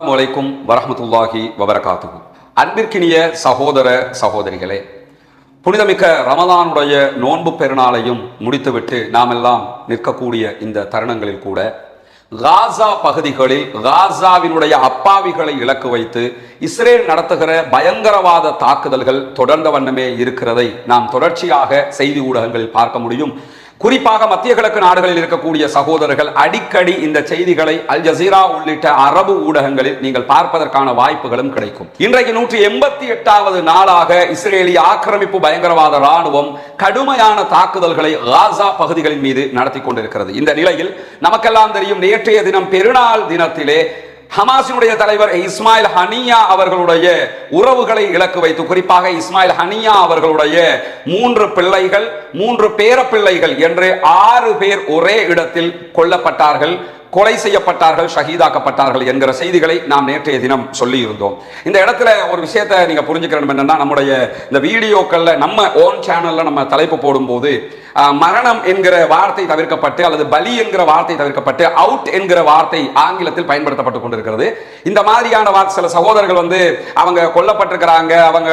அலைக்கும் வரஹ்மத்துல்லாஹி வபரகாத்துஹு. அன்பிற்கினிய சகோதர சகோதரிகளே, புனிதமிக்க ரமலானுடைய நோன்பு பெருநாளையும் முடித்துவிட்டு நாமெல்லாம் நிற்கக்கூடிய இந்த தருணங்களில் கூட காசா பகுதிகளில் காசாவினுடைய அப்பாவிகளை இலக்கு வைத்து இஸ்ரேல் நடத்துகிற பயங்கரவாத தாக்குதல்கள் தொடர்ந்த வண்ணமே இருக்கிறதை நாம் தொடர்ச்சியாக செய்தி ஊடகங்களில் பார்க்க முடியும். குறிப்பாக மத்திய கிழக்கு நாடுகளில் இருக்கக்கூடிய சகோதரர்கள் அடிக்கடி இந்த செய்திகளை அல் ஜசீரா உள்ளிட்ட அரபு ஊடகங்களில் நீங்கள் பார்ப்பதற்கான வாய்ப்புகளும் கிடைக்கும். இன்றைக்கு 188வது நாளாக இஸ்ரேலிய ஆக்கிரமிப்பு பயங்கரவாத ராணுவம் கடுமையான தாக்குதல்களை காசா பகுதிகளின் மீது நடத்தி கொண்டிருக்கிறது. இந்த நிலையில் நமக்கெல்லாம் தெரியும், நேற்றைய தினம் பெருநாள் தினத்திலே ஹமாஸினுடைய தலைவர் இஸ்மாயில் ஹனியா அவர்களுடைய உறவுகளை இலக்கு வைத்து, குறிப்பாக இஸ்மாயில் ஹனியா அவர்களுடைய 3 பிள்ளைகள் 3 பேர பிள்ளைகள் என்று 6 பேர் ஒரே இடத்தில் கொல்லப்பட்டார்கள், கொலை செய்யப்பட்டார்கள், ஷஹீதாக்கப்பட்டார்கள் என்கிற செய்திகளை நாம் நேற்றைய தினம் சொல்லி இருந்தோம். இந்த இடத்துல ஒரு விஷயத்தை நீங்க புரிஞ்சுக்கணும். என்னன்னா, நம்முடைய இந்த வீடியோக்கள்ல நம்ம ஓன் சேனல்ல நம்ம தலைப்பு போடும்போது மரணம் என்கிற வார்த்தை தவிர்க்கப்பட்டு அல்லது பலி என்கிற வார்த்தை தவிர்க்கப்பட்டு அவுட் என்கிற வார்த்தை ஆங்கிலத்தில் பயன்படுத்தப்பட்டு கொண்டிருக்கிறது. இந்த மாதிரியான வார்த்தை சில சகோதரர்கள் அவங்க கொல்லப்பட்டிருக்கிறாங்க, அவங்க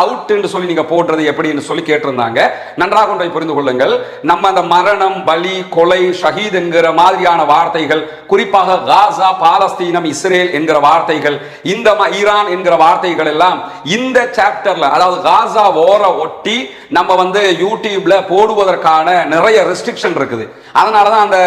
அவுட் என்று சொல்லி நீங்க போடுறது எப்படின்னு சொல்லி கேட்டிருந்தாங்க. நன்றாக ஒன்றை புரிந்து கொள்ளுங்கள். நம்ம அந்த மரணம், பலி, கொலை, ஷஹீத் என்கிற மாதிரியான வார்த்தைகள், குறிப்பாக காசா, பாலஸ்தீனம், இஸ்ரேல் என்கிற வார்த்தைகள், இந்த ஈரான் என்கிற வார்த்தைகள் எல்லாம் இந்த சாப்டர்ல, அதாவது காசா ஓர ஒட்டி நம்ம யூடியூப்ல போடுவதற்கான நிறைய ரெஸ்ட்ரிக்ஷன் இருக்குது. அதனாலதான் அந்த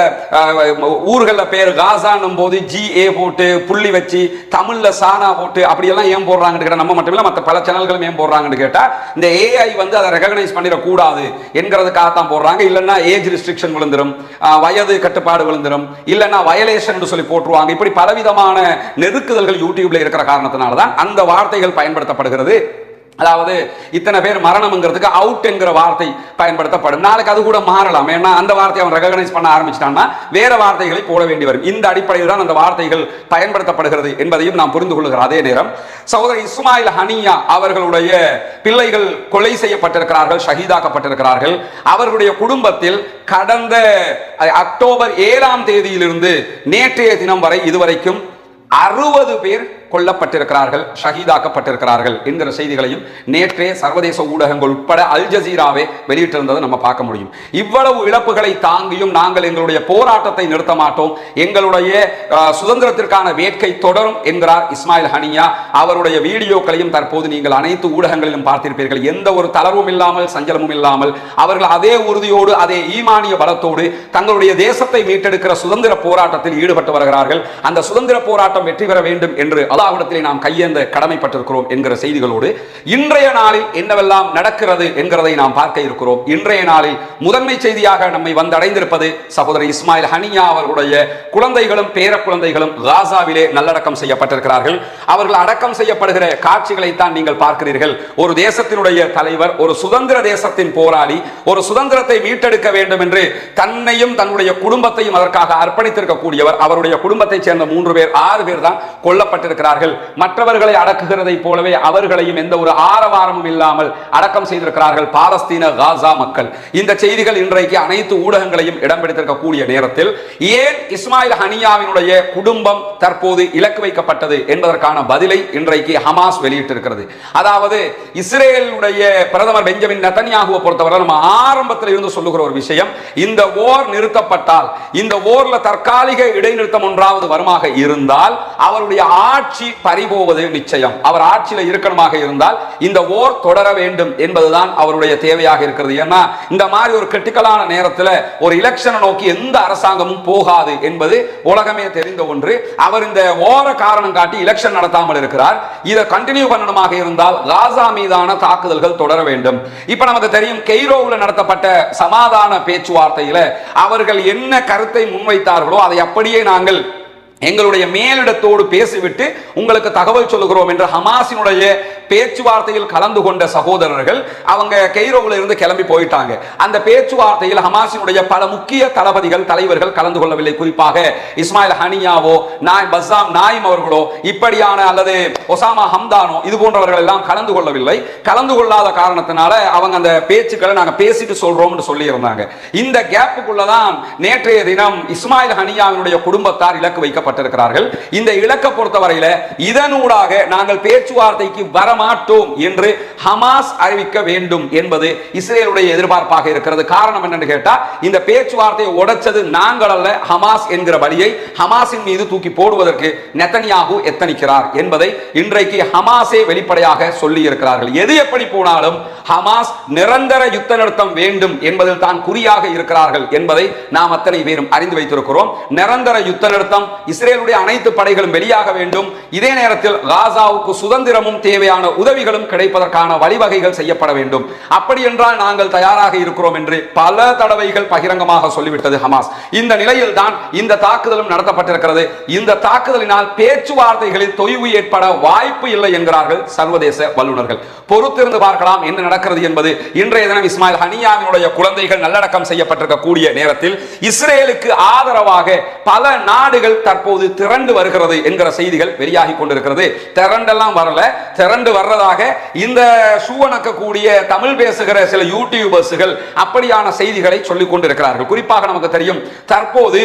ஊர்களில் பேர் காசான்னும் போது GA போட்டு புள்ளி வச்சு தமிழ்ல சானா போட்டு அப்படியெல்லாம் ஏன் போடுறாங்கன்னு கேட்டா, நம்ம மட்டும் இல்ல மற்ற பல சேனல்களும் ஏன் போடுறாங்கன்னு கேட்டா, இந்த AI அதை ரெகக்னைஸ் பண்ணிடக்கூடாது என்கிறதுக்காக தான் போடுறாங்க. இல்லைன்னா ஏஜ் ரெஸ்ட்ரிக்ஷன் விழுந்துரும், வயது கட்டுப்பாடு விழுந்துரும், இல்லைன்னா வயலேஷன் சொல்லி போட்டுருவாங்க. இப்படி பலவிதமான நெருக்குதல்கள் யூடியூப்ல இருக்கிற காரணத்தினால்தான் அந்த வார்த்தைகள் பயன்படுத்தப்படுகிறது. அதாவது இத்தனை பேர் மரணம்ங்கிறதுக்கு அவுட் என்கிற வார்த்தை பயன்படுத்தப்படும். நாளைக்கு அது கூட மாறலாம். ஏன்னா அந்த வார்த்தையை அவன் ரெகக்னைஸ் பண்ண ஆரம்பிச்சிட்டான்னா வேற வார்த்தைகளை போட வேண்டி வரும். இந்த அடிப்படையில் தான் அந்த வார்த்தைகள் பயன்படுத்தப்படுகிறது என்பதையும் நாம் புரிந்து கொள்கிறோம். அதே நேரம் சகோதரர் இஸ்மாயில் ஹனியா அவர்களுடைய பிள்ளைகள் கொலை செய்யப்பட்டிருக்கிறார்கள், ஷஹீதாக்கப்பட்டிருக்கிறார்கள். அவர்களுடைய குடும்பத்தில் கடந்த அக்டோபர் 7ஆம் தேதியிலிருந்து நேற்றைய தினம் வரை இதுவரைக்கும் 60 பேர் கொல்லப்பட்டிருக்கிறார்கள், ஷஹீதாக்கப்பட்டிருக்கிறார்கள் என்கிற செய்திகளையும் நேற்றே சர்வதேச ஊடகங்கள் உட்பட அல் ஜசீராவே வெளியிட்டிருந்ததை நம்ம பார்க்க முடியும். இவ்வளவு இழப்புகளை தாங்கியும் நாங்கள் எங்களுடைய போராட்டத்தை நிறுத்த மாட்டோம், எங்களுடைய சுதந்திரத்திற்கான வேட்கை தொடரும் என்கிறார் இஸ்மாயில் ஹனியா. அவருடைய வீடியோக்களையும் தற்போது நீங்கள் அனைத்து ஊடகங்களிலும் பார்த்திருப்பீர்கள். எந்த ஒரு தளர்வும் இல்லாமல், சஞ்சலமும் இல்லாமல் அவர்கள் அதே உறுதியோடு, அதே ஈமானிய பலத்தோடு தங்களுடைய தேசத்தை மீட்டெடுக்கிற சுதந்திர போராட்டத்தில் ஈடுபட்டு வருகிறார்கள். அந்த சுதந்திர போராட்டம் வெற்றி பெற வேண்டும் என்று அல்லாஹ்விடத்திலே நாம் கையேந்த கடமைப்பட்டிருக்கிறோம் என்கிற செய்திகளோடு இன்றைய நாளில் என்னவெல்லாம் நடக்கிறது என்கிறதை நாம் பார்க்க இருக்கிறோம். இன்றைய நாளில் முதன்மை செய்தியாக நம்மை வந்தடைந்திருப்பது சகோதரர் இஸ்மாயில் ஹனியா அவர்களுடைய குழந்தைகளும் பேர குழந்தைகளும் காசாவிலே நல்லடக்கம் செய்யப்பட்டிருக்கிறார்கள். அவர்கள் அடக்கம் செய்யப்படுகிற காட்சிகளை தான் நீங்கள் பார்க்கிறீர்கள். ஒரு தேசத்தினுடைய தலைவர், ஒரு சுதந்திர தேசத்தின் போராளி, ஒரு சுதந்திரத்தை மீட்டெடுக்க வேண்டும் என்று தன்னையும் தன்னுடைய குடும்பத்தையும் அதற்காக அர்ப்பணித்திருக்கக்கூடியவர். அவருடைய குடும்பத்தைச் சேர்ந்த 3 பேர் 6 பேர் தான் கொல்லப்பட்டிருக்கிறார்கள். மற்றவர்களை அடக்குகிறதை போலவே அவர்களையும் எந்த ஒரு ஆரவாரமும் இல்லாமல் அடக்கம் செய்திருக்கிறார்கள் பாலஸ்தீன காசா மக்கள். இந்த செய்திகள் இன்றைக்கு அனைத்து ஊடகங்களையும் இடம் பிடித்திருக்கக்கூடிய நேரத்தில் ஏன் இஸ்மாயில் ஹனியாவினுடைய குடும்பம் தற்போது இலக்கு வைக்கப்பட்டது என்பதற்கான பதிலை இன்றைக்கு ஹமாஸ் வெளியிட்டிருக்கிறது. அதாவது இஸ்ரேலுடைய பிரதமர் பெஞ்சமின் நெதன்யாகுவை பொறுத்தவரை நம்ம ஆரம்பத்தில் இருந்து சொல்லுகிற ஒரு விஷயம், இந்த போர் நிறுத்தப்பட்டால், இந்த போர்ல தற்காலிக இடைநிறுத்தம் ஒன்றாவது வருமாக இருந்தால் அவருடைய ஆட்சி பறிபோவது நிச்சயம். அவர் ஆட்சியில் இருக்கணுமாக இருந்தால் இந்த போர் தொடர வேண்டும் என்பதுதான் அவருடைய தேவையாக இருக்கிறது. ஏன்னா இந்த மாதிரி ஒரு கிரிட்டிக்கலான நேரத்தில் ஒரு எலெக்ஷனை நோக்கி எந்த அரசாங்கமும் போகாது என்பது உலகமே தெரிந்த ஒன்று. அவர் இந்த ஓர காரணம் காட்டி எலெக்ஷன் நடத்தாமல் இருக்கிறார். இதை கண்டினியூ பண்ணணுமாக இருந்தால் காசா மீதான தாக்குதல்கள் தொடர வேண்டும். இப்ப நமக்கு தெரியும், கெய்ரோவில் நடத்தப்பட்ட சமாதான பேச்சுவார்த்தையில் அவர்கள் என்ன கருத்தை முன்வைத்தார்களோ அதை அப்படியே நாங்கள் எங்களுடைய மேலிடத்தோடு பேசிவிட்டு உங்களுக்கு தகவல் சொல்லுகிறோம் என்று ஹமாஸினுடைய பேச்சுவார்த்தையில் கலந்து கொண்ட சகோதரர்கள் அவங்க கெய்ரோவில் இருந்து கிளம்பி போயிட்டாங்க. அந்த பேச்சுவார்த்தையில் ஹமாஸினுடைய பல முக்கிய தளபதிகள் தலைவர்கள் கலந்து கொள்ளவில்லை. குறிப்பாக இஸ்மாயில் ஹனியாவோ பஸ்ஸாம் நாயிம் அவர்களோ இப்படியான அல்லது ஒசாமா ஹம்தானோ இது போன்றவர்கள் எல்லாம் கலந்து கொள்ளவில்லை. கலந்து கொள்ளாத காரணத்தினால அவங்க அந்த பேச்சுக்களை நாங்க பேசிட்டு சொல்றோம் சொல்லி இருந்தாங்க. இந்த கேப்புக்குள்ளதான் நேற்றைய தினம் இஸ்மாயில் ஹனியாவினுடைய குடும்பத்தார் இலக்கு வைக்கப்பட்டிருக்கிறார்கள். இந்த இலக்கை பொறுத்தவரையில இதனூடாக நாங்கள் பேச்சுவார்த்தைக்கு வரமாட்டோம் என்று ஹமாஸ் அறிவிக்க வேண்டும் என்பது இஸ்ரேலுடைய எதிர்பார்ப்பாக இருக்கிறது. காரணம் என்னன்னு கேட்டா, இந்த பேச்சுவார்த்தையை உடைச்சது நாங்கள் அல்ல, ஹமாஸ் என்கிற வழியை ஹமாஸின் மீது தூக்கி போடுவதற்கு நெத்தனியாகு எத்தனிக்கிறார் என்பதை இன்றைக்கு ஹமாஸே வெளிப்படையாக சொல்லி இருக்கிறார்கள். எது எப்படி போனாலும் ஹமாஸ் நிரந்தர யுத்த நிறுத்தம் வேண்டும் என்பதில் தான் குறியாக இருக்கிறார்கள் என்பதை நாம் அத்தனை பேரும் அறிந்து வைத்திருக்கிறோம். நிரந்தர யுத்த நிறுத்தம், இஸ்ரேலுடைய அனைத்து படைகளும் வெளியாக வேண்டும், இதே நேரத்தில் காசாவுக்கு சுதந்திரமும் தேவையான உதவிகளும் கிடைப்பதற்கான வழிவகைகள் செய்யப்பட வேண்டும். அப்படி என்றால் நாங்கள் தயாராக இருக்கிறோம் என்று பல தடவைகள் பகிரங்கமாக சொல்லிவிட்டது ஹமாஸ். இந்த நிலையில் தான் இந்த தாக்குதலும் நடத்தப்பட்டிருக்கிறது. இந்த தாக்குதலினால் பேச்சுவார்த்தைகளில் தொய்வு ஏற்பட வாய்ப்பு இல்லை என்கிறார்கள் சர்வதேச வல்லுநர்கள். பொறுத்திருந்து பார்க்கலாம் என்ன நடக்கிறது என்பது. இன்றைய தினம் இஸ்மாயில் ஹனியாவினுடைய குழந்தைகள் நல்லடக்கம் செய்யப்பட்டிருக்கக்கூடிய நேரத்தில் இஸ்ரேலுக்கு ஆதரவாக பல நாடுகள் தற்போது திரண்டு வருகிறது என்கிற செய்திகள் வெளியாகி கொண்டிருக்கிறது. திரண்டெல்லாம் வரல, திரண்டு வர்றதாக இந்த கூடிய தமிழ் பேசுகிற சில யூடியூபர்ஸ்கள் அப்படியான செய்திகளை சொல்லிக் கொண்டிருக்கிறார்கள். குறிப்பாக நமக்கு தெரியும், தற்போது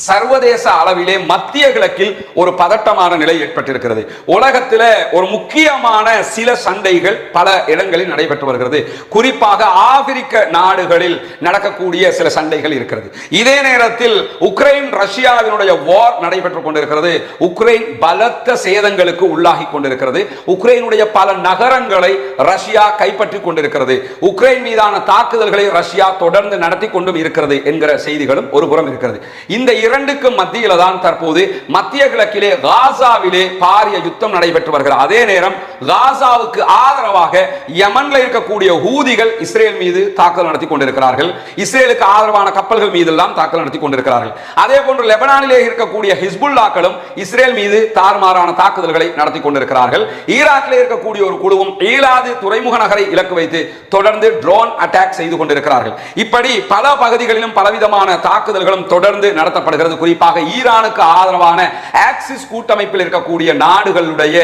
சர்வதேச அளவிலே மத்திய கிழக்கில் ஒரு பதட்டமான நிலை ஏற்பட்டிருக்கிறது. உலகத்தில் ஒரு முக்கியமான சில சண்டைகள் பல இடங்களில் நடைபெற்று வருகிறது. குறிப்பாக ஆப்பிரிக்க நாடுகளில் நடக்கக்கூடிய சில சண்டைகள் இருக்கிறது. இதே நேரத்தில் உக்ரைன் ரஷ்யாவினுடைய வார் நடைபெற்றுக் கொண்டிருக்கிறது. உக்ரைன் பலத்த சேதங்களுக்கு உள்ளாகி கொண்டிருக்கிறது. உக்ரைனுடைய பல நகரங்களை ரஷ்யா கைப்பற்றிக் கொண்டிருக்கிறது. உக்ரைன் மீதான தாக்குதல்களை ரஷ்யா தொடர்ந்து நடத்தி கொண்டும் இருக்கிறது என்கிற செய்திகளும் ஒரு புறம் இருக்கிறது. இந்த இரண்டுக்கும் மத்தியில தான் தற்போது மத்திய கிழக்கிலே காசாவிலே பாரிய யுத்தம் நடைபெற்று வருகிறது. அதே நேரம் காசாவுக்கு ஆதரவாக யமன்ல இருக்கக்கூடிய ஹூதிகள் இஸ்ரேல் மீது தாக்குதல் நடத்தி கொண்டிருக்கிறார்கள். இஸ்ரேலுக்கு ஆதரவான கப்பல்கள் மீது எல்லாம் தாக்குதல் நடத்தி கொண்டிருக்கிறார்கள். அதே போன்று லெபனானிலே இருக்கக்கூடிய ஹிஸ்புல்லாக்களும் இஸ்ரேல் மீது தாறுமாறான தாக்குதல்களை நடத்தி கொண்டிருக்கிறார்கள். ஈராக்கிலே இருக்கக்கூடிய ஒரு குழுவும் ஈலாது துறைமுக நகரை இலக்கு வைத்து தொடர்ந்து ட்ரோன் அட்டாக் செய்து கொண்டிருக்கிறார்கள். இப்படி பல பகுதிகளிலும் பலவிதமான தாக்குதல்களும் தொடர்ந்து நடத்தப்படுகிறது. குறிப்பாக ஈரானுக்கு ஆதரவான ஆக்சிஸ் கூட்டமைப்பில் இருக்கக்கூடிய நாடுகளுடைய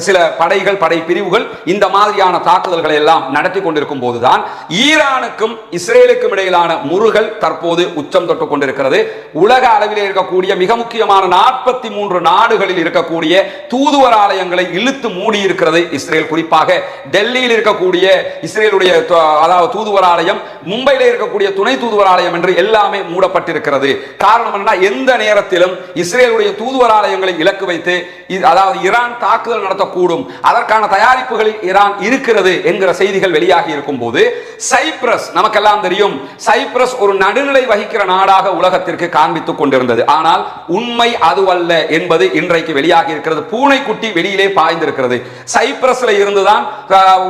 சில படைகள், படை பிரிவுகள் இந்த மாதிரியான தாக்குதல்களை எல்லாம் நடத்தி கொண்டிருக்கும் போதுதான் ஈரானுக்கும் இஸ்ரேலுக்கும் இடையிலான முறுகல் தற்போது உச்சம் தொட்டுக் கொண்டிருக்கிறது. உலக அளவில் இருக்கக்கூடிய மிக முக்கியமான 43 நாடுகளில் இருக்கக்கூடிய தூதுவராலயங்களை இழுத்து மூடி இருக்கிறது இஸ்ரேல். குறிப்பாக டெல்லியில் இருக்கக்கூடிய இஸ்ரேலுடைய தூதுவராலயம், மும்பையில் இருக்கக்கூடிய துணை தூதுவராலயம் என்று எல்லாமே மூடப்பட்டிருக்கிறது. காரணம் என்ன? எந்த நேரத்திலும் இஸ்ரேலுடைய தூதுவராலயங்களை இலக்கு வைத்து அதாவது ஈரான் தாக்குதல் நடத்தக்கூடும், அதற்கான தயாரிப்புகளில் ஈரான் இருக்கிறது என்கிற செய்திகள் வெளியாகி இருக்கும் போது சைப்ரஸ், நமக்கெல்லாம் தெரியும், சைப்ரஸ் ஒரு நடுநிலை வகிக்கிற நாடாக உலகத்திற்கு காண்பித்துக் கொண்டிருந்தது. ஆனால் உண்மை அதுவல்ல என்பது இன்றைக்கு வெளியாகி இருக்கிறது. பூனைக்குட்டி வெளியிலே பாய்ந்திருக்கிறது. சைப்ரஸ்ல இருந்துதான்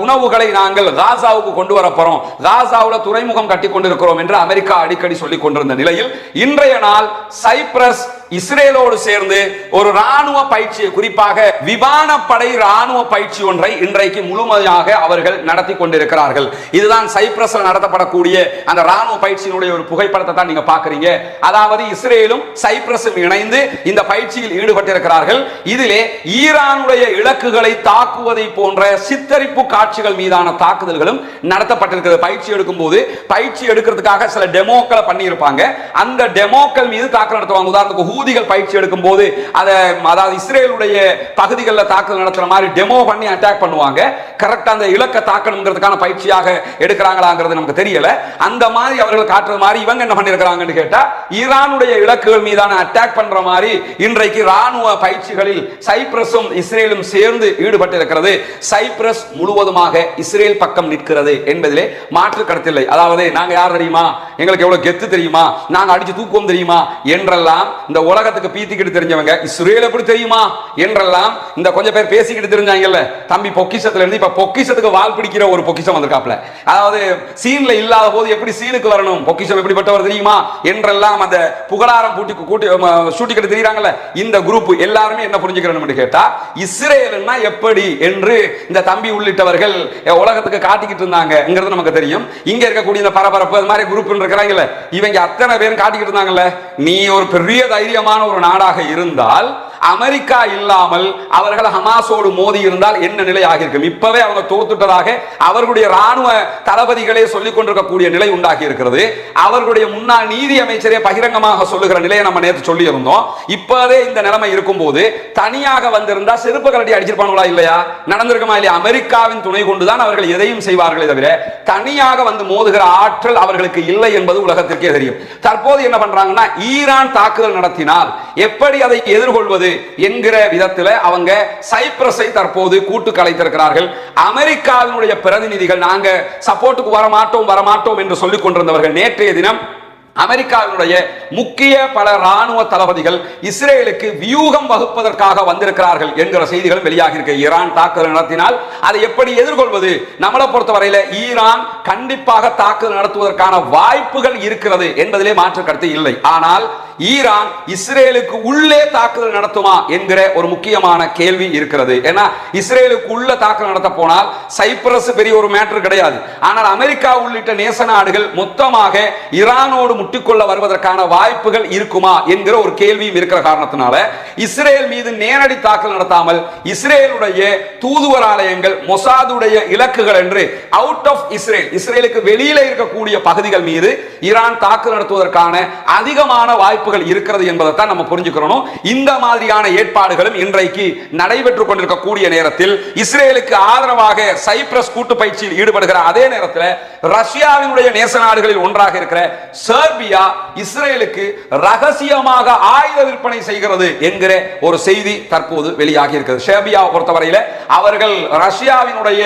உணவுகளை நாங்கள் காசாவுக்கு கொண்டு வர போறோம், காசாவுல துறைமுகம் கட்டி கொண்டிருக்கிறோம் என்று அமெரிக்கா அடிக்கடி சொல்லிக் கொண்டிருந்த நிலையில் இன்றைய நாள் சைப்ரஸ் இஸ்ரேலோடு சேர்ந்து ஒரு ராணுவ பயிற்சி, குறிப்பாக விமானப்படை ராணுவ பயிற்சி ஒன்றை இன்றைக்கு முழுமையாக அவர்கள் நடத்தி கொண்டிருக்கிறார்கள். இதுதான் சைப்ரஸில் நடத்தப்படக்கூடிய அந்த ராணுவ பயிற்சியினுடைய ஒரு புகைப்படத்தை தான் நீங்க பாக்குறீங்க. அதாவது இஸ்ரேலும் சைப்ரஸும் இணைந்து இந்த பயிற்சியில் ஈடுபட்டிருக்கிறார்கள். இதிலே ஈரானுடைய இலக்குகளை தாக்குவதை போன்ற சித்தரிப்பு காட்சிகள் மீதான தாக்குதல்களும் நடத்தப்பட்டிருக்கிறது. பயிற்சி எடுக்கும் போது பயிற்சி எடுக்கிறதுக்காக சில டெமோக்களை பண்ணி இருப்பாங்க. அந்த டெமோக்கள் மீது தாக்குதல் நடத்துவாங்க. உதாரணத்துக்கு ஊதிகள் பயிற்சி எடுக்கும் போது அதாவது இஸ்ரேலுடைய பகுதிகளில் தாக்குதல் நடத்துற மாதிரி டெமோ பண்ணி அட்டாக் பண்ணுவாங்க. கரெக்டா அந்த இலக்கை தாக்கணுங்கிறதுக்கான பயிற்சியாக எடுக்கிறாங்களாங்கிறது நமக்கு தெரியல. அந்த மாதிரி அவர்கள் காட்டுற மாதிரி இவங்க என்ன பண்ணிருக்காங்கன்னு கேட்டா, ஈரானுடைய இலக்குகள் மீதான அட்டாக் பண்ற மாதிரி இன்றைக்கு ராணுவ பயிற்சிகளில் சைப்ரஸும் இஸ்ரேலும் சேர்ந்து ஈடுபட்டு இருக்கிறது. சைப்ரஸ் முழுவதுமாக இஸ்ரேல் பக்கம் நிற்கிறது என்பதிலே மாற்று கருத்தில்லை. அதாவது நாங்க யார் தெரியுமா, எங்களுக்கு எவ்வளவு கெத்து தெரியுமா, நாங்க அடிச்சு தூக்குவோம் தெரியுமா என்றெல்லாம் இந்த உலகத்துக்கு பீத்திக்கிட்டு தெரிஞ்சவங்க இஸ்ரேல் எப்படி தெரியுமா என்றெல்லாம் இந்த கொஞ்சம் பேர் பேசிக்கிட்டு தெரிஞ்சாங்கல்ல, தம்பி பொக்கிஷத்துல இருந்து இப்ப பொக்கிஷத்துக்கு வால் பிடிக்கிற ஒரு பொக்கிஷம் வந்திருக்காப்ல. அதாவது சீன்ல இல்லாத போது எப்படி சீனுக்கு வரணும், பொக்கிஷம் எப்படிப்பட்டவர் தெரியுமா என்றெல்லாம் அந்த புகழாரம் சூட்டிக்கிட்டு தெரியுறாங்கல்ல. இந்த குரூப் எல்லாருமே என்ன புரிஞ்சுக்கிறோம் கேட்டா, இஸ்ரேல்னா எப்படி என்று இந்த தம்பி உள்ளிட்டவர்கள் உலகத்துக்கு காட்டிக்கிட்டு இருந்தாங்கிறது நமக்கு தெரியும். இங்க இருக்கக்கூடிய இந்த பரபரப்பு அது மாதிரி குரூப் இருக்கிறாங்கல்ல, இவங்க அத்தனை பேரும் காட்டிக்கிட்டு இருந்தாங்கல்ல. நீ ஒரு பெரிய தைரியமான ஒரு நாடாக இருந்தால் அமெரிக்கா இல்லாமல் அவர்கள் ஹமாஸோடு மோதி இருந்தால் என்ன நிலை ஆகியிருக்கும்? இப்பவே அவங்க தோத்துட்டதாக அவர்களுடைய ராணுவ தளபதிகளே சொல்லிக் கொண்டிருக்கக்கூடிய நிலை உண்டாகி இருக்கிறது. அவர்களுடைய முன்னாள் நீதி அமைச்சரே பகிரங்கமாக சொல்லுகிற நிலையை நம்ம நேற்று சொல்லி இருந்தோம். இப்பவே இந்த நிலைமை இருக்கும் போது தனியாக வந்திருந்தா செருப்பு கலட்டி அடிச்சிருப்பாங்களா இல்லையா? நடந்திருக்குமா இல்லையா? அமெரிக்காவின் துணை கொண்டுதான் அவர்கள் எதையும் செய்வார்களே தவிர தனியாக வந்து மோதுகிற ஆற்றல் அவர்களுக்கு இல்லை என்பது உலகத்திற்கே தெரியும். தற்போது என்ன பண்றாங்கன்னா, ஈரான் தாக்குதல் நடத்தினால் எப்படி அதை எதிர்கொள்வது என்கிற விதத்தில் அவங்க சைப்ரஸை தற்போது கூட்டு கலைத்திருக்கிறார்கள். அமெரிக்காவினுடைய பிரதிநிதிகள் நாங்க சப்போர்ட்டுக்கு வரமாட்டோம் என்று சொல்லிக் கொண்டிருந்தவர்கள் நேற்றைய தினம் அமெரிக்காவினுடைய முக்கிய பல ராணுவ தளபதிகள் இஸ்ரேலுக்கு வியூகம் வகுப்பதற்காக வந்திருக்கிறார்கள் என்கிற செய்திகளும் வெளியாகி இருக்கு. ஈரான் தாக்குதல் நடத்தினால் அதை எப்படி எதிர்கொள்வது? நம்மளை பொறுத்தவரையில ஈரான் கண்டிப்பாக தாக்குதல் நடத்துவதற்கான வாய்ப்புகள் இருக்கிறது என்பதிலே மாற்று கருத்து இல்லை. ஆனால் ஈரான் இஸ்ரேலுக்கு உள்ளே தாக்குதல் நடத்துமா என்கிற ஒரு முக்கியமான கேள்வி இருக்கிறது. ஏன்னா இஸ்ரேலுக்கு உள்ள தாக்குதல் நடத்த போனால் சைப்ரஸ் பெரிய ஒரு மேட்டர் கிடையாது. ஆனால் அமெரிக்கா உள்ளிட்ட நேச நாடுகள் மொத்தமாக ஈரானோடு முட்டிக்கொள்ள வருவதற்கான வாய்ப்புகள் இருக்குமா என்கிற ஒரு கேள்வியும் இருக்கிற காரணத்தினால இஸ்ரேல் மீது நேரடி தாக்குதல் நடத்தாமல் இஸ்ரேலுடைய தூதுவராலயங்கள் மொசாதுடைய இலக்குகள் என்று அவுட் ஆஃப் இஸ்ரேலுக்கு வெளியில இருக்கக்கூடிய பகுதிகள் மீது ஈரான் தாக்குதல் நடத்துவதற்கான அதிகமான வாய்ப்புகள் இருக்கிறது என்பதை நம்ம புரிஞ்சுக்கிறோம். இந்த மாதிரியான ஏற்பாடுகளும் இன்றைக்கு நடைபெற்றுக் கொண்டிருக்கக்கூடிய நேரத்தில் இஸ்ரேலுக்கு ஆதரவாக சைப்ரஸ் கூட்டு பயிற்சியில் ஈடுபடுகிற அதே நேரத்தில் ரஷ்யாவினுடைய நேச நாடுகளில் ஒன்றாக இருக்கிற செர்பியா இஸ்ரேலுக்கு ரகசியமாக ஆயுத விற்பனை செய்கிறது என்கிற ஒரு செய்தி தற்போது வெளியாகி இருக்கிறது. செர்பியாவை பொறுத்தவரையில் அவர்கள் ரஷ்யாவினுடைய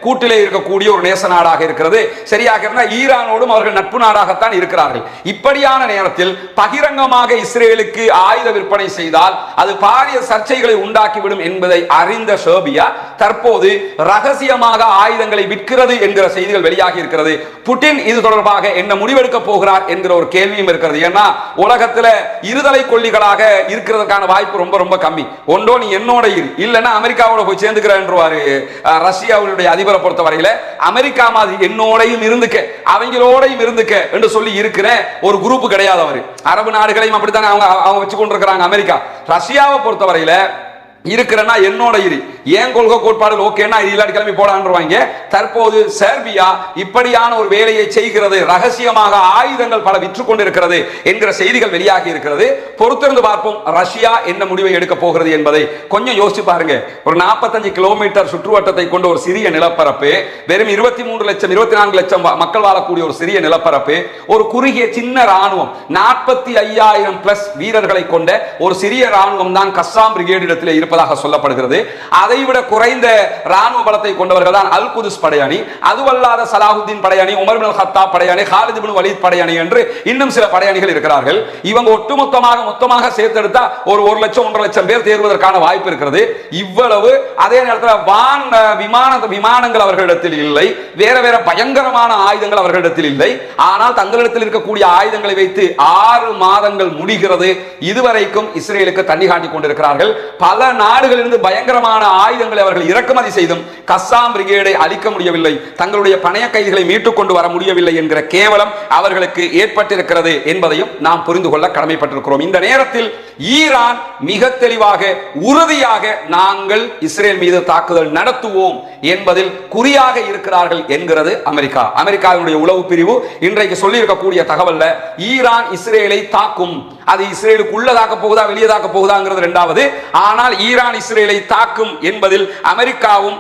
கூட்டிலே இருக்கக்கூடிய ஒரு நேச நாடாக இருக்கிறது. சரியாக இருந்தால் ஈரானோடும் அவர்கள் நட்பு நாடாகத்தான் இருக்கிறார்கள். இப்படியான நேரத்தில் பகிரங்கமாக இஸ்ரேலுக்கு ஆயுத விற்பனை செய்தால் அது பாரிய சர்ச்சைகளை உண்டாக்கிவிடும் என்பதை அறிந்த செர்பியா தற்போது ரகசியமாக ஆயுதங்களை விற்கிறது என்கிற செய்திகள் வெளியாகி இருக்கிறது. புட்டின் இது தொடர்பாக என்ன முடிவெடுக்க போகிறார் என்கிற ஒரு கேள்வியும் இருக்கிறது. ஏன்னா உலகத்தில் இருதலை கொல்லிகளாக இருக்கிறதுக்கான வாய்ப்பு ரொம்ப ரொம்ப கம்மி. ஒன்றோ நீ என்னோட இரு, இல்லைன்னா அமெரிக்காவோட போய் சேர்ந்துக்கிறேன்றுவாரு ரஷ்யாவுடைய அதிபரை பொறுத்தவரையில. அமெரிக்கா மாதிரி என்னோடையும் இருந்துக்க அவங்களோடையும் இருந்துக்க என்று சொல்லி இருக்கிற ஒரு குரூப் கிடையாது. அவர் அரபு நாடுகளையும் அப்படித்தானே அவங்க வச்சு கொண்டிருக்கிறாங்க. அமெரிக்கா ரஷ்யாவை பொறுத்தவரையில இருக்கிறன்னா என்னோட இரு, ஏன் கொள்கை கோட்பாடு ஓகேன்னா இல்லாட்டி கிளம்பி போடான்றுவாங்க. தற்போது செர்பியா இப்படியான ஒரு வேலையை செய்கிறது, ரகசியமாக ஆயுதங்கள் பல விற்று கொண்டிருக்கிறது என்கிற செய்திகள் வெளியாகி இருக்கிறது. பொறுத்திருந்து பார்ப்போம் ரஷ்யா என்ன முடிவை எடுக்க போகிறது என்பதை. கொஞ்சம் யோசிச்சு பாருங்க, ஒரு 45 கிலோமீட்டர் சுற்றுவட்டத்தை கொண்ட ஒரு சிறிய நிலப்பரப்பு, வெறும் 23 லட்சம் 24 லட்சம் மக்கள் வாழக்கூடிய ஒரு சிறிய நிலப்பரப்பு, ஒரு குறுகிய சின்ன ராணுவம் 45,000 பிளஸ் வீரர்களை கொண்ட ஒரு சிறிய ராணுவம் தான் கஸ்ஸாம் பிரிகேட் இடத்தில் இருப்பதாக சொல்லப்படுகிறது. அதைவிட குறைந்த ராணுவ பலத்தை கொண்டவர்கள் தான் அல் குதுஸ் படையணி, அதுவல்லாத சலாஹுத்தீன் படையணி, உமர் பின் கத்தாப் படையணி, காலித் பின் வலீத் படையணி என்று இன்னும் சில படையணிகள் இருக்கிறார்கள். இவங்க மொத்தமாக சேர்த்தெடுத்தா ஒரு 1 லட்சம் 1.5 லட்சம் பேர் தேர்வதற்கான வாய்ப்பு இருக்கிறது. இவ்வளவு. அதே நேரத்தில் வான் விமானங்கள் அவர்களிடத்தில் இல்லை, வேற வேற பயங்கரமான ஆயுதங்கள் அவர்களிடத்தில் இல்லை. ஆனால் தங்களிடத்தில் இருக்கக்கூடிய ஆயுதங்களை வைத்து 6 மாதங்கள் முடிகிறது. இதுவரைக்கும் இஸ்ரேலுக்கு தண்ணி காட்டி கொண்டிருக்கிறார்கள். பல நாடுகளிலிருந்து பயங்கரமான ஆயுதங்களை அவர்கள் இறக்குமதி செய்தும் கஸ்ஸாம் பிரிகேடை அழிக்க முடியவில்லை, தங்களுடைய பணைய கைதிகளை மீட்டுக் கொண்டு வர முடியவில்லை என்கிற கேவலம் அவர்களுக்கு ஏற்பட்டிருக்கிறது என்பதையும் நாம் புரிந்து கொள்ள கடமைப்பட்டிருக்கிறோம். இந்த நேரத்தில் ஈரான் மிக தெளிவாக உறுதியாக நாங்கள் இஸ்ரேல் மீது தாக்குதல் நடத்துவோம் என்பதில் குறியாக இருக்கிறார்கள் என்கிறது அமெரிக்காவினுடைய உளவு பிரிவு இன்றைக்கு சொல்லி இருக்கக்கூடிய தகவல்ல ஈரான் இஸ்ரேலை தாக்கும். அது இஸ்ரேலுக்கு உள்ளதாக்க போகுதா வெளியதாக்க போகுதாங்கிறது இரண்டாவது. ஆனால் ஈரான் இஸ்ரேலை தாக்கும் என்பதில் அமெரிக்காவும்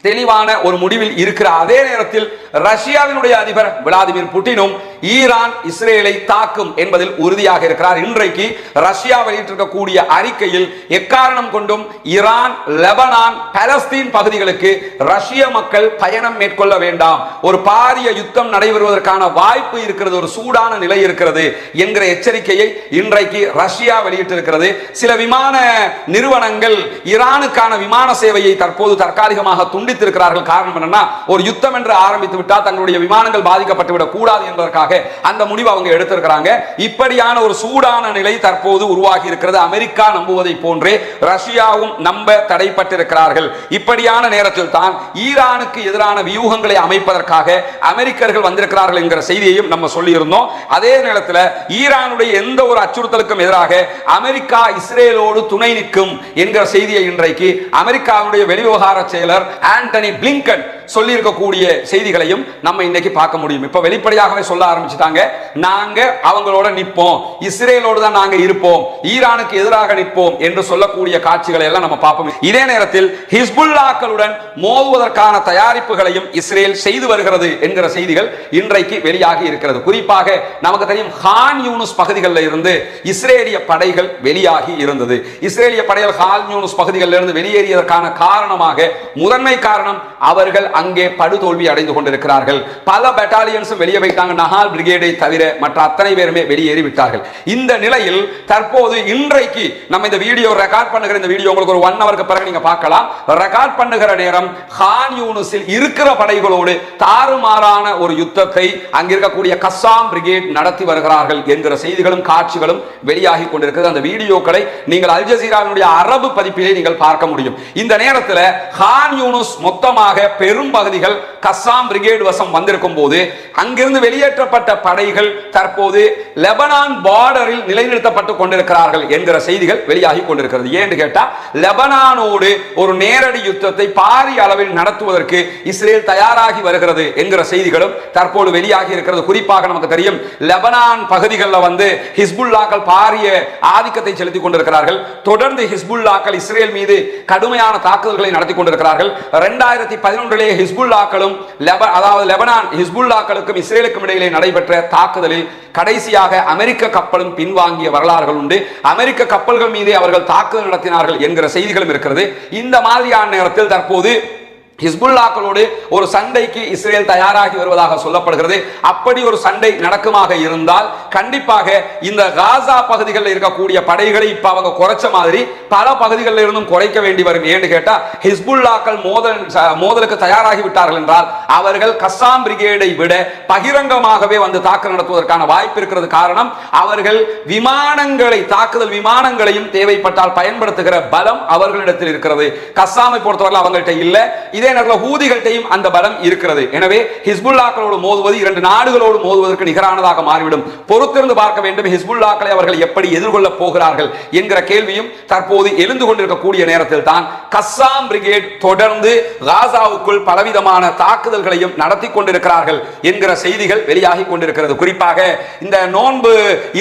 தெளிவான ஒரு முடிவில் இருக்கிற அதே நேரத்தில் ரஷ்யாவினுடைய அதிபர் விளாடிமிர் புட்டினும் ஈரான் இஸ்ரேலை தாக்கும் என்பதில் உறுதியாக இருக்கிறார். இன்றைக்கு ரஷ்யா வெளியிட்டிருக்கக்கூடிய அறிக்கையில் எக்காரணம் கொண்டும் ஈரான், லெபனான், பாலஸ்தீன் பகுதிகளுக்கு ரஷ்ய மக்கள் பயணம் மேற்கொள்ள வேண்டாம், ஒரு பாரிய யுத்தம் நடைபெறுவதற்கான வாய்ப்பு இருக்கிறது, ஒரு சூடான நிலை இருக்கிறது என்கிற எச்சரிக்கையை இன்றைக்கு ரஷ்யா வெளியிட்டிருக்கிறது. சில விமான நிறுவனங்கள் ஈரானுக்கான விமான சேவையை தற்போது தற்காலிகமாக துண்டித்திருக்கிறார்கள். காரணம் என்னன்னா, ஒரு யுத்தம் என்று ஆரம்பித்து விட்டால் தங்களுடைய விமானங்கள் பாதிக்கப்பட்டு விடக் கூடாது என்பதற்காக அந்த முடிவு அவங்க எடுத்திருக்கிறாங்க. இப்படியான ஒரு சூடான நிலை தற்போது உருவாகி இருக்கிறது. அமெரிக்கா நம்புவதை போன்றே ரஷ்யாவும் நம்ப தடைப்பட்டிருக்கிறார்கள். இப்படியான நேரத்தில் தான் ஈரானுக்கு எதிரான வியூகங்களை அமைப்பதற்காக அமெரிக்கர்கள் வந்திருக்கிறார்கள் என்கிற செய்தியையும் நம்ம சொல்லி இருந்தோம். அதே நேரத்தில் ஈரானுடைய எந்த ஒரு அச்சுறுத்தலுக்கும் எதிராக அமெரிக்கா இஸ்ரேலோடு துணை நிற்கும் என்கிற செய்தியை இன்றைக்கு அமெரிக்காவுடைய வெளிவிவகார செயலர் ஆண்டனி பிளிங்கன் சொல்லி இருக்கக்கூடிய செய்திகளையும் நம்ம இன்னைக்கு பார்க்க முடியும். இப்ப வெளிப்படையாகவே சொல்ல ஆரம்பிச்சிட்டாங்க, நாங்க அவங்களோட நிற்போம், இஸ்ரேலோடு தான் நாங்க இருப்போம், ஈரானுக்கு எதிராக நிற்போம் என்று சொல்லக்கூடிய காட்சிகளை எல்லாம் நம்ம பார்ப்போம். இதே நேரத்தில் ஹிஸ்புல்லாக்களுடன் மோதுவதற்கான தயாரிப்புகளையும் இஸ்ரேல் செய்து வருகிறது என்கிற செய்திகள் இன்றைக்கு வெளியாகி இருக்கிறது. குறிப்பாக நமக்கு தெரியும், கான் யூனிஸ் பகுதிகளில் இருந்து இஸ்ரேலிய படைகள் வெளியாகி இருந்தது. இஸ்ரேலிய படைகள் கான் யூனிஸ் பகுதிகளில் இருந்து வெளியேறியதற்கான காரணமாக முதன்மை காரணம் அவர்கள் அங்கே படுதோல்வி அடைந்து கொண்டிருக்கிறார்கள். பல பெட்டாலியன்ஸ் வெளியே வைத்தாங்க, நஹால் பிரிகேடை தவிர மற்ற அத்தனை பேருமே வெளியேறி விட்டார்கள். இந்த நிலையில் தற்போது இன்றைக்கு நம்ம இந்த வீடியோ ரெக்கார்ட் பண்ணுகிற இந்த வீடியோ உங்களுக்கு ஒரு 1 ஹவருக்கு பிறகு நீங்க பார்க்கலாம். ரெக்கார்ட் பண்ணுகிற நேரம் கான் யூனிஸில் இருக்கிற படைகளோடு தாறுமாறான ஒரு யுத்தத்தை அங்க இருக்கக்கூடிய கஸ்ஸாம் பிரிகேட் நடத்தி வருகிறார்கள் என்கிற செய்திகளும் காட்சிகளும் வெளியாகி கொண்டிருக்கிறது. அந்த வீடியோக்களை நீங்கள் அல் ஜசீராவினுடைய அரபு பதிப்பிலே நீங்கள் பார்க்க முடியும். இந்த நேரத்தில் கான் யூனிஸ் மொத்தமாக பெரும் பகுதிகள் கஸ்ஸாம் பிரிகேட் வசம் வந்திருக்கும் போது அங்கிருந்து வெளியேற்றப்பட்ட படைகள் தற்போது லெபனான் பார்டரில் நிலைநிறுத்தப்பட்டுக் கொண்டிருக்கிறார்கள் என்கிற செய்திகள் வெளியாகி கொண்டிருக்கிறது. ஏன்னு கேட்டா, லெபனானோடு ஒரு நேரடி யுத்தத்தை பாரிய அளவில் நடத்துவதற்கு இஸ்ரேல் தயாராகி வருகிறது என்கிற செய்திகளும் தற்போது வெளியாகி இருக்கிறது. குறிப்பாக நமக்கு தெரியும், லெபனான் பகுதிகளில் வந்து ஹிஸ்புல்லாக்கள் பாரிய ஆதிக்கத்தை செலுத்திக் கொண்டிருக்கிறார்கள். தொடர்ந்து ஹிஸ்புல்லாக்கள் இஸ்ரேல் மீது கடுமையான தாக்குதல்களை நடத்தி கொண்டிருக்கிறார்கள். 2011 ஹிஸ்புல்லாக்களும் அதாவது லெபனான் ஹிஸ்புல்லாக்களுக்கும் இஸ்ரேலுக்கும் இடையிலே நடைபெற்ற தாக்குதலில் கடைசியாக அமெரிக்க கப்பலும் பின்வாங்கிய வரலாறுகள் உண்டு. அமெரிக்க கப்பல்கள் மீது அவர்கள் தாக்குதல் நடத்தினார்கள் என்கிற செய்திகளும் இருக்கிறது. இந்த மாதிரியான நேரத்தில் தற்போது ஹிஸ்புல்லாக்களோடு ஒரு சண்டைக்கு இஸ்ரேல் தயாராகி வருவதாக சொல்லப்படுகிறது. அப்படி ஒரு சண்டை நடக்குமாக இருந்தால் கண்டிப்பாக இந்த காசா பகுதிகளில் இருக்கக்கூடிய படைகளை இப்ப அவங்க குறைச்ச மாதிரி பல பகுதிகளில் இருந்தும் குறைக்க வேண்டி வரும். ஏன்னு கேட்டா, ஹிஸ்புல்லாக்கள் மோதலுக்கு தயாராகி விட்டார்கள் என்றால் அவர்கள் கஸ்ஸாம் பிரிகேடை விட பகிரங்கமாகவே வந்து தாக்குதல் நடத்துவதற்கான வாய்ப்பு இருக்கிறது. காரணம், அவர்கள் தாக்குதல் விமானங்களையும் தேவைப்பட்டால் பயன்படுத்துகிற பலம் அவர்களிடத்தில் இருக்கிறது. கஸ்ஸாமை பொறுத்தவரை அவங்கள்ட்ட இல்ல. இதே ஹூதிகள்டையும் அந்த பலம் இருக்கிறது. எனவே ஹிஸ்புல்லாக்களோடு மோதுவது 2 நாடுகளோடு மோதுவதற்கு நிகரானதாக மாறிவிடும். பொறுத்திருந்து பார்க்க வேண்டும், ஹிஸ்புல்லாக்களை அவர்கள் எப்படி எதிர்கொள்ள போகிறார்கள் என்கிற கேள்வியும் தற்போது எழுந்து கொண்டிருக்கக்கூடிய நேரத்தில் தான் கஸ்ஸாம் பிரிகேட் தொடர்ந்து காசாவுக்குள் பலவிதமான தாக்குதல்களையும் நடத்தி கொண்டிருக்கிறார்கள் என்கிற செய்திகள் வெளியாகி கொண்டிருக்கிறது. குறிப்பாக இந்த நோன்பு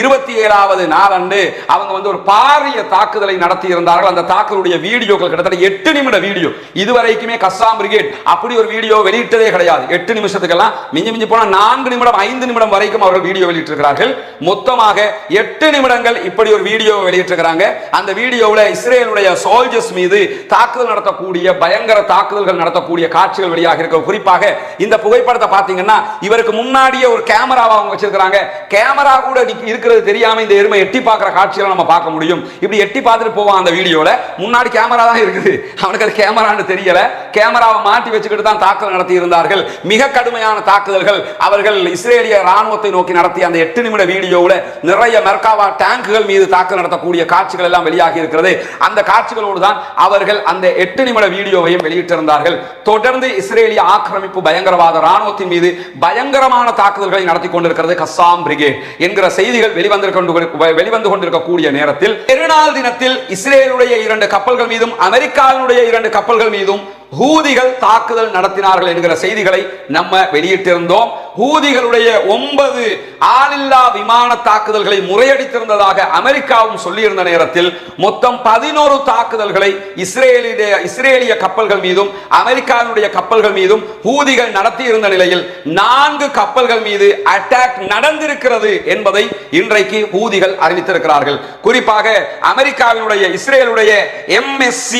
27வது நாளன்று அவங்க வந்து ஒரு பாரிய தாக்குதலை நடத்தி இருந்தார்கள். அந்த தாக்குதலுடைய வீடியோக்கள் கிட்டத்தட்ட 8 நிமிட வீடியோ. இதுவரைக்குமே கஸ்ஸாம் பிரிகேட் அப்படி ஒரு வீடியோ வெளியிட்டதே கிடையாது. 8 நிமிஷத்துக்கெல்லாம் மிஞ்சி போன 4 நிமிடம் 5 நிமிடம் வரைக்கும் அவர்கள் வீடியோ வெளியிட்டிருக்கிறார்கள். மொத்தமாக 8 நிமிடங்கள் இப்படி ஒரு வீடியோ வெளியிட்டிருக்கிறாங்க. அந்த வீடியோவில் இஸ்ரேலுடைய சோல்ஜர்ஸ் மீது தாக்குதல் நடத்தக்கூடிய பயங்கர தாக்குதல்கள் நடத்தக்கூடிய காட்சிகள் வெளியாக இருக்கு. குறிப்பாக இந்த புகைப்படத்தை பார்த்தீங்கன்னா, இவருக்கு முன்னாடியே ஒரு கேமராவை அவங்க வச்சிருக்காங்க. கேமரா கூட இருக்கிறது தெரியாம இந்த எருமை எட்டி பார்க்கிற காட்சிகளை நம்ம பார்க்க முடியும். இப்படி எட்டி பார்த்துட்டு போவான். அந்த வீடியோல முன்னாடி கேமரா தான் இருக்குது, அவனுக்கு அது கேமரான்னு தெரியல. கேமராவை மாட்டி வச்சுக்கிட்டு தான் தாக்குதல் நடத்தி இருந்தார்கள். மிக கடுமையான தாக்குதல்கள் அவர்கள் இஸ்ரேலிய ராணுவத்தை நோக்கி நடத்திய அந்த 8 நிமிட வீடியோவில் நிறைய மெர்காவா டேங்குகள் மீது தாக்குதல் நடத்தக்கூடிய காட்சிகள் எல்லாம் வெளியாகி இருக்கிறது. அந்த காட்சிகளோடு தான் அவர்கள் அந்த 8 நிமிட வீடியோவையும் வெளியிட்டிருந்தார்கள். தொடர்ந்து இஸ்ரேலிய ஆக்கிரமிப்பு பயங்கரவாத ராணுவத்தின் மீது பயங்கரமான தாக்குதல்களை நடத்தி கொண்டிருக்கிறது கஸ்ஸாம் பிரிகேட் என்கிற செய்திகள் வெளிவந்து கொண்டிருக்கக்கூடிய நேரத்தில் பெருநாள் தினத்தில் இஸ்ரேலுடைய 2 கப்பல்கள் மீதும் அமெரிக்காவினுடைய 2 கப்பல்கள் மீதும் ஹூதிகள் தாக்குதல் நடத்தினார்கள் என்கிற செய்திகளை நம்ம வெளியிட்டிருந்தோம். ஹூதிகளுடைய 9 ஆளில்லா விமான தாக்குதல்களை முறையடித்திருந்ததாக அமெரிக்காவும் சொல்லியிருந்த நேரத்தில் மொத்தம் 11 தாக்குதல்களை இஸ்ரேலிய கப்பல்கள் மீதும் அமெரிக்காவுடைய கப்பல்கள் மீதும் ஹூதிகள் நடத்தி இருந்த நிலையில் 4 கப்பல்கள் மீது அட்டாக் நடந்திருக்கிறது என்பதை இன்றைக்கு ஹூதிகள் அறிவித்திருக்கிறார்கள். குறிப்பாக அமெரிக்காவினுடைய இஸ்ரேலுடைய MSC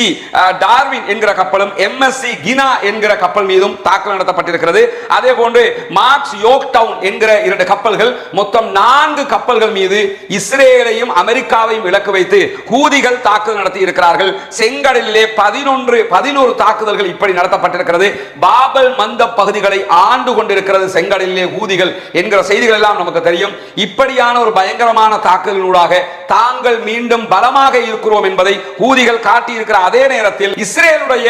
டார்வின் என்கிற கப்பலும் MSC கினா என்கிற கப்பல் மீதும் தாக்குதல் நடத்தப்பட்டிருக்கிறது. அதே போன்று மார்க்ஸ் யோர்க்டவுன் என்கிற 2 கப்பல்கள் மொத்தம் 4 கப்பல்கள் மீது இஸ்ரேலையும் அமெரிக்காவையும் இலக்கு வைத்து ஹூதிகள் தாக்குதல் நடத்தி இருக்கிறார்கள். செங்கடலிலே 11 தாக்குதல்கள் இப்படி நடத்தப்பட்டிருக்கிறது. பாபல் மந்த பகுதிகளை ஆண்டு கொண்டிருக்கிறது செங்கடலிலே ஹூதிகள் என்கிற செய்திகள் எல்லாம் நமக்கு தெரியும். இப்படியான ஒரு பயங்கரமான தாக்குதலினூடாக தாங்கள் மீண்டும் பலமாக இருக்கிறோம் என்பதை ஹூதிகள் காட்டியிருக்கிற அதே நேரத்தில் இஸ்ரேலுடைய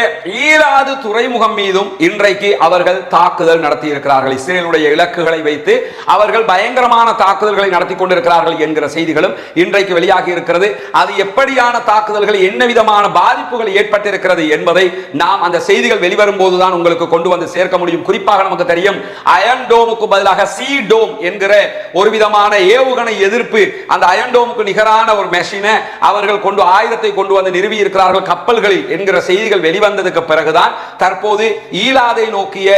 ஈராது துறைமுகம் மீதும் இன்றைக்கு அவர்கள் தாக்குதல் நடத்தி இருக்கிறார்கள். இஸ்ரேலுடைய இலக்குகளை வைத்து அவர்கள் பயங்கரமான தாக்குதல்களை நடத்தி கொண்டிருக்கிறார்கள் என்கிற செய்திகளும் இன்றைக்கு வெளியாகி இருக்கிறது. அது எப்படியான தாக்குதல்கள், என்ன விதமான பாதிப்புகள் ஏற்பட்டிருக்கிறது என்பதை நாம் அந்த செய்திகள் வெளிவரும் போதுதான் உங்களுக்கு கொண்டு வந்து சேர்க்க முடியும். குறிப்பாக நமக்கு தெரியும், அயன் டோமுக்கு பதிலாக சி டோம் என்கிற ஒரு விதமான ஏவுகணை எதிர்ப்பு, அந்த அயன் டோமுக்கு நிகரான ஒரு மெஷினை அவர்கள் ஆயுதத்தை கொண்டு வந்து நிறுவி இருக்கிறார்கள் கப்பல்களில் என்கிற செய்திகள் வெளிவந்ததுக்கு பிறகுதான் தற்போது ஈலாதை நோக்கிய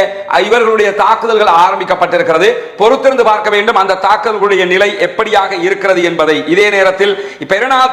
இவர்களுடைய தாக்குதல்கள் ஆரம்பிக்கப்பட்டிருக்கிறது. பொறுத்திருந்து பார்க்க வேண்டும் அந்த தாக்குதல்களுடைய நிலை எப்படியாக இருக்கிறது என்பதை. இதே நேரத்தில் பெருநாள்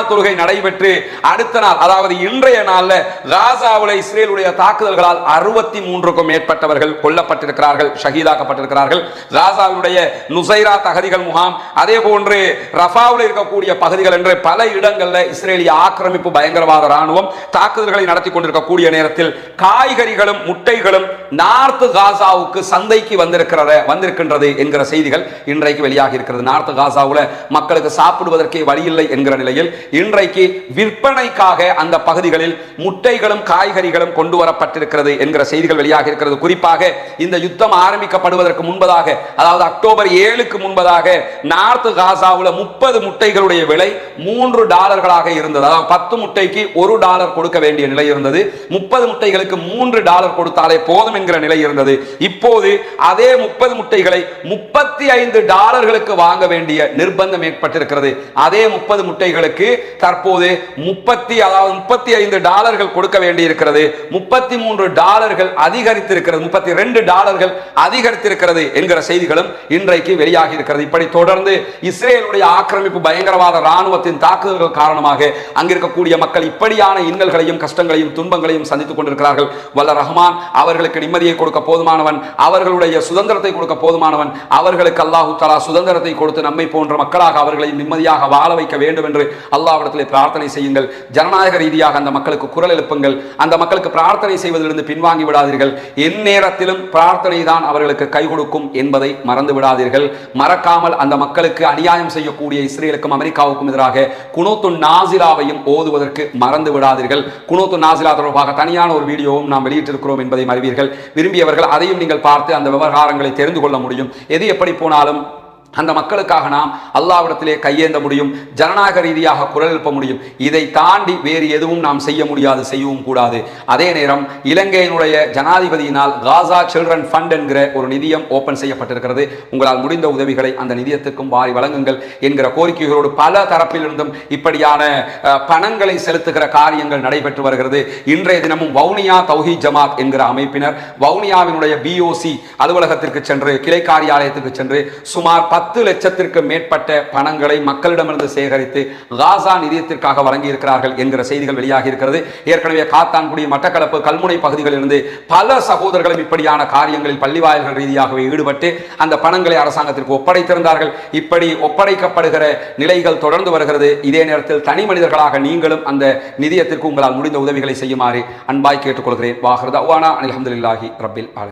தொழுகை நடைபெற்று அடுத்த நாள், அதாவது இன்றைய நாளில் காசாவில் இஸ்ரேலுடைய தாக்குதல்களால் 63க்கும் மேற்பட்டவர்கள் கொல்லப்பட்டிருக்கிறார்கள், ஷஹீதாக்கப்பட்டிருக்கிறார்கள். காசாவுடைய நுசைராத் அகதிகள் முகாம், அதே போன்று ரஃபாவில் இருக்கக்கூடிய பகுதிகள் என்று பல இடங்களில் இஸ்ரேலிய ஆக்கிரமிப்பு பயங்கரவாத ராணுவம் தாக்குதல்களை நடத்தி கொண்டிருக்கக்கூடிய நேரத்தில் காய்கறிகளும் முட்டைகளும் நார்த் காசாவுக்கு சந்தைக்கு வந்திருக்கின்றது என்கிற செய்திகள் இன்றைக்கு வெளியாகி இருக்கிறது. நார்த் காசாவில் மக்களுக்கு சாப்பிடுவதற்கே வழியில்லை என்கிற நிலையில் இன்றைக்கு விற்பனைக்காக அந்த பகுதிகளில் முட்டைகளும் காய்கறிகளும் கொண்டு வரப்பட்டிருக்கிறது என்கிற செய்திகள் வெளியாகி இருக்கிறது. குறிப்பாக இந்த யுத்தம் ஆரம்பிக்கப்படுவதற்கு முன்பதாக, அதாவது அக்டோபர் 7க்கு முன்பதாக நார்த் காசாவில் 30 முட்டைகளுடைய விலை $3 இருந்தது. அதாவது 10 முட்டைக்கு $1 கொடுக்க வேண்டிய நிலை இருந்தது. 30 முட்டைகளுக்கு $3 கொடுத்தாலே போதும் என்கிற நிலை இருந்தது. இப்போது அதே 30 முட்டைகளை $35 வாங்க வேண்டிய நிர்பந்தம் ஏற்பட்டிருக்கிறது. அதே 30 முட்டைகளுக்கு தற்போது $35 கொடுக்க வேண்டியிருக்கிறது. $33 அதிகரித்திருக்கிறது, $32 அதிகரித்திருக்கிறது என்கிற செய்திகளும் இன்றைக்கு வெளியாகி இருக்கிறது. இப்படி தொடர்ந்து இஸ்ரேலுடைய ஆக்கிரமிப்பு பயங்கரவாத ராணுவத்தின் தாக்குதல்கள் காரணமாக அங்கிருக்கக்கூடிய மக்கள் இப்படியான இன்னல்களையும் கஷ்டங்களையும் துன்பங்களையும் சந்தித்துக் கொண்டிருக்கிறார்கள். வல்ல ரஹ்மான் அவர்களுக்கு நிம்மதியை கொடுக்க போதுமானவன், அவர்களுடைய சுதந்திரத்தை கொடுக்க போதுமானவன். அவர்களுக்கு அல்லாஹு தஆலா சுதந்திரத்தை கொடுத்து நம்மை போன்ற மக்களாக அவர்களை நிம்மதியாக வாழ வைக்க வேண்டும் என்று அல்லாஹ்விடத்திலே பிரார்த்தனை செய்யுங்கள். ஜனநாயக ரீதியாக அந்த மக்களுக்கு குரல் எழுப்புங்கள். அந்த மக்களுக்கு பிரார்த்தனை செய்வதிலிருந்து பின்வாங்கி விடாதீர்கள். எந்நேரத்திலும் பிரார்த்தனை தான் அவர்களுக்கு கை கொடுக்கும் என்பதை மறந்து விடாதீர்கள். மறக்காமல் அந்த மக்களுக்கு அநியாயம் செய்யக்கூடிய இஸ்ரேலுக்கும் அமெரிக்காவுக்கும் எதிராக குனூத்துன் நாசிலாவையும் ஓதுவதற்கு மறந்து விடாதீர்கள். குனூத்துன் நாசிலா தொடர்பாக தனியான ஒரு வீடியோவும் நாம் வெளியிட்டிருக்கிறோம் என்பதை அறிவீர்கள். விரும்பியவர்கள் அதையும் நீங்கள் பார்த்து அந்த விவகாரங்களை தெரிந்து கொள்ள முடியும். எது எப்படி போனாலும் அந்த மக்களுக்காக நாம் அல்லாஹ்விடத்திலே கையேந்த முடியும், ஜனநாயக ரீதியாக குரல் எழுப்ப முடியும். இதை தாண்டி வேறு எதுவும் நாம் செய்ய முடியாது, செய்யவும் கூடாது. அதே நேரம் இலங்கையினுடைய ஜனாதிபதியினால் காசா சில்ட்ரன் ஃபண்ட் என்கிற ஒரு நிதியம் ஓபன் செய்யப்பட்டிருக்கிறது. உங்களால் முடிந்த உதவிகளை அந்த நிதியத்துக்கும் வாரி வழங்குங்கள் என்கிற கோரிக்கைகளோடு பல தரப்பிலிருந்தும் இப்படியான பணங்களை செலுத்துகிற காரியங்கள் நடைபெற்று வருகிறது. இன்றைய தினமும் வவுனியா தௌஹீத் ஜமாத் என்கிற அமைப்பினர் வவுனியாவினுடைய BOC அலுவலகத்திற்கு சென்று, கிளை காரியாலயத்துக்கு சென்று சுமார் 10 லட்சத்திற்கு மேற்பட்ட பணங்களை மக்களிடமிருந்து சேகரித்து காசா நிதியத்திற்காக வழங்கி இருக்கிறார்கள் என்கிற செய்திகள் வெளியாகி இருக்கிறது. ஏற்கனவே காத்தான்குடி, மட்டக்களப்பு, கல்முனை பகுதிகளிலிருந்து பல சகோதரர்களும் இப்படியான காரியங்களில் பள்ளிவாயல்கள் ரீதியாகவே ஈடுபட்டு அந்த பணங்களை அரசாங்கத்திற்கு ஒப்படைத்திருந்தார்கள். இப்படி ஒப்படைக்கப்படுகிற நிலைகள் தொடர்ந்து வருகிறது. இதே நேரத்தில் தனி மனிதர்களாக நீங்களும் அந்த நிதியத்திற்கு உங்களால் முடிந்த உதவிகளை செய்யுமாறு அன்பாய் கேட்டுக்கொள்கிறேன். வாஹிர் தஅவானா அல்ஹம்துலில்லாஹி ரப்பில் ஆலமீன்.